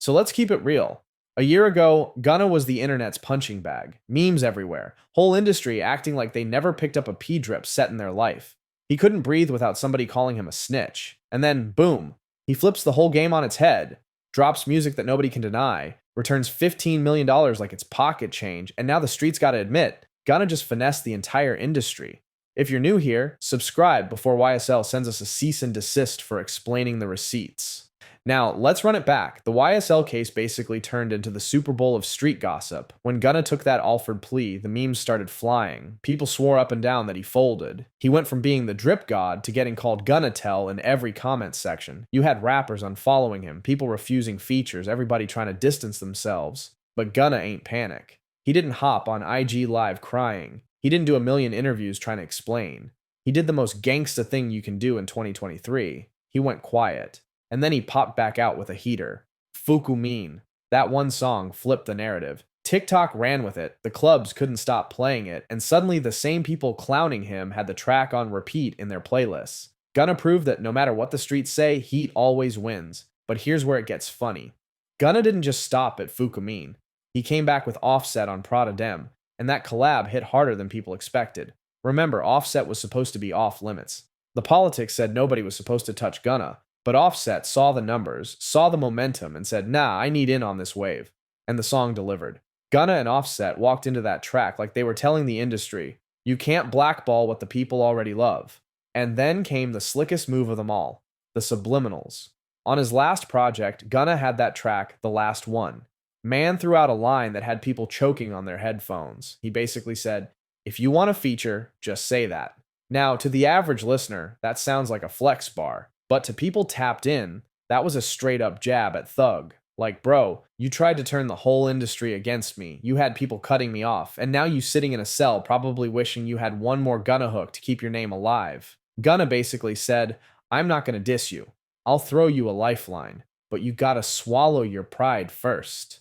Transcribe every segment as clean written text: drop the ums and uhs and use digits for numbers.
So let's keep it real. A year ago, Gunna was the internet's punching bag, memes everywhere, whole industry acting like they never picked up a pee drip set in their life. He couldn't breathe without somebody calling him a snitch. And then, boom, he flips the whole game on its head, drops music that nobody can deny, returns $15 million like it's pocket change, and now the streets gotta admit, Gunna just finessed the entire industry. If you're new here, subscribe before YSL sends us a cease and desist for explaining the receipts. Now, let's run it back. The YSL case basically turned into the Super Bowl of street gossip. When Gunna took that Alford plea, the memes started flying. People swore up and down that he folded. He went from being the drip god to getting called Gunna Tell in every comment section. You had rappers unfollowing him, people refusing features, everybody trying to distance themselves. But Gunna ain't panic. He didn't hop on IG Live crying. He didn't do a million interviews trying to explain. He did the most gangsta thing you can do in 2023. He went quiet. And then he popped back out with a heater. Fukumean. That one song flipped the narrative. TikTok ran with it, the clubs couldn't stop playing it, and suddenly the same people clowning him had the track on repeat in their playlists. Gunna proved that no matter what the streets say, heat always wins. But here's where it gets funny. Gunna didn't just stop at Fukumean. He came back with Offset on Prada Dem, and that collab hit harder than people expected. Remember, Offset was supposed to be off limits. The politics said nobody was supposed to touch Gunna, but Offset saw the numbers, saw the momentum, and said, nah, I need in on this wave. And the song delivered. Gunna and Offset walked into that track like they were telling the industry, you can't blackball what the people already love. And then came the slickest move of them all, the subliminals. On his last project, Gunna had that track, The Last Wun. Man threw out a line that had people choking on their headphones. He basically said, if you want a feature, just say that. Now, to the average listener, that sounds like a flex bar. But to people tapped in, that was a straight up jab at Thug. Like, bro, you tried to turn the whole industry against me. You had people cutting me off, and now you sitting in a cell probably wishing you had one more Gunna hook to keep your name alive. Gunna basically said, I'm not gonna diss you. I'll throw you a lifeline, but you gotta swallow your pride first.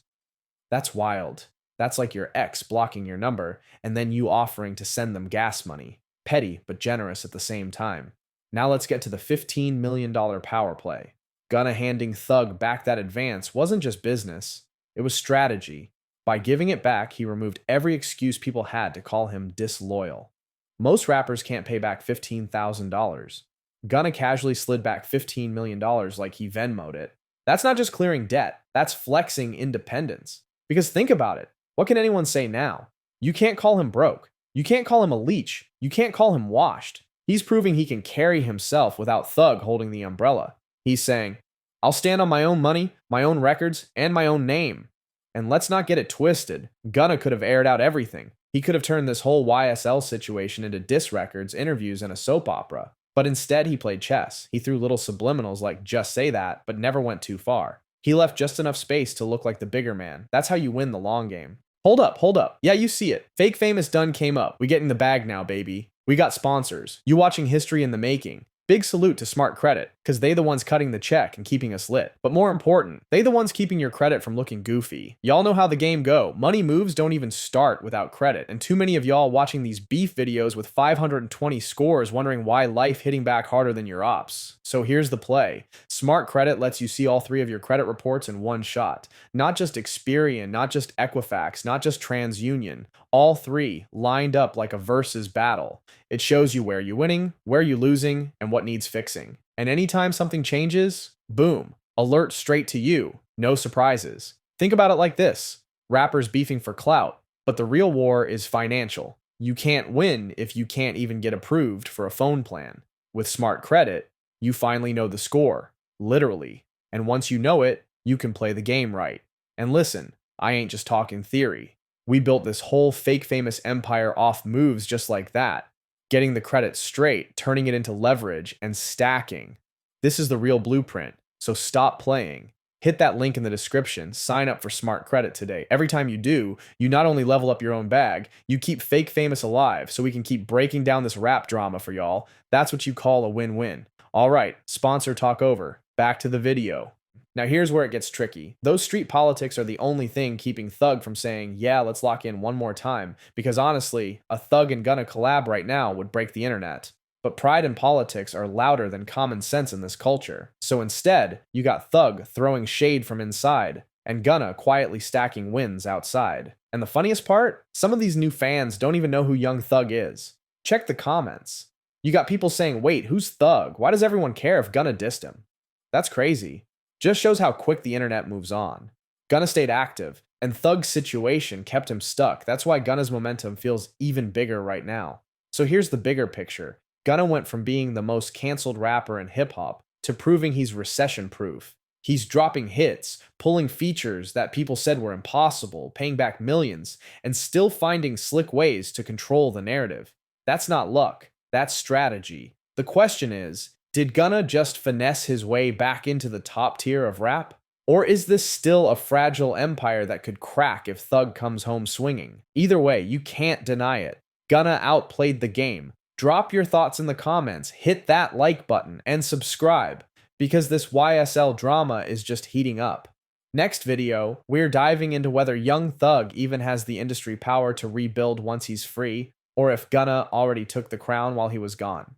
That's wild. That's like your ex blocking your number, and then you offering to send them gas money. Petty, but generous at the same time. Now let's get to the $15 million power play. Gunna handing Thug back that advance wasn't just business, it was strategy. By giving it back, he removed every excuse people had to call him disloyal. Most rappers can't pay back $15,000. Gunna casually slid back $15 million like he Venmo'd it. That's not just clearing debt, that's flexing independence. Because think about it, what can anyone say now? You can't call him broke. You can't call him a leech. You can't call him washed. He's proving he can carry himself without Thug holding the umbrella. He's saying, I'll stand on my own money, my own records, and my own name. And let's not get it twisted. Gunna could have aired out everything. He could have turned this whole YSL situation into diss records, interviews, and a soap opera. But instead, he played chess. He threw little subliminals like just say that, but never went too far. He left just enough space to look like the bigger man. That's how you win the long game. Hold up. Yeah, you see it. Fake Famous done came up. We getting the bag now, baby. We got sponsors. You watching history in the making. Big salute to SmartCredit, because they the ones cutting the check and keeping us lit. But more important, they the ones keeping your credit from looking goofy. Y'all know how the game go. Money moves don't even start without credit, and too many of y'all watching these beef videos with 520 scores wondering why life hitting back harder than your ops. So here's the play. SmartCredit lets you see all three of your credit reports in one shot. Not just Experian, not just Equifax, not just TransUnion. All three lined up like a versus battle. It shows you where you're winning, where you're losing, and what needs fixing. And anytime something changes, boom, alert straight to you. No surprises. Think about it like this. Rappers beefing for clout, but the real war is financial. You can't win if you can't even get approved for a phone plan. With SmartCredit, you finally know the score, literally. And once you know it, you can play the game right. And listen, I ain't just talking theory. We built this whole fake famous empire off moves just like that. Getting the credit straight, turning it into leverage, and stacking. This is the real blueprint, so stop playing. Hit that link in the description, sign up for SmartCredit today. Every time you do, you not only level up your own bag, you keep Fake Famous alive so we can keep breaking down this rap drama for y'all. That's what you call a win-win. Alright, sponsor talk over. Back to the video. Now here's where it gets tricky. Those street politics are the only thing keeping Thug from saying, yeah, let's lock in one more time, because honestly, a Thug and Gunna collab right now would break the internet. But pride and politics are louder than common sense in this culture. So instead, you got Thug throwing shade from inside, and Gunna quietly stacking wins outside. And the funniest part? Some of these new fans don't even know who Young Thug is. Check the comments. You got people saying, wait, who's Thug? Why does everyone care if Gunna dissed him? That's crazy. Just shows how quick the internet moves on. Gunna stayed active, and Thug's situation kept him stuck. That's why Gunna's momentum feels even bigger right now. So here's the bigger picture. Gunna went from being the most canceled rapper in hip-hop to proving he's recession-proof. He's dropping hits, pulling features that people said were impossible, paying back millions, and still finding slick ways to control the narrative. That's not luck, that's strategy. The question is, did Gunna just finesse his way back into the top tier of rap? Or is this still a fragile empire that could crack if Thug comes home swinging? Either way, you can't deny it. Gunna outplayed the game. Drop your thoughts in the comments, hit that like button, and subscribe, because this YSL drama is just heating up. Next video, we're diving into whether Young Thug even has the industry power to rebuild once he's free, or if Gunna already took the crown while he was gone.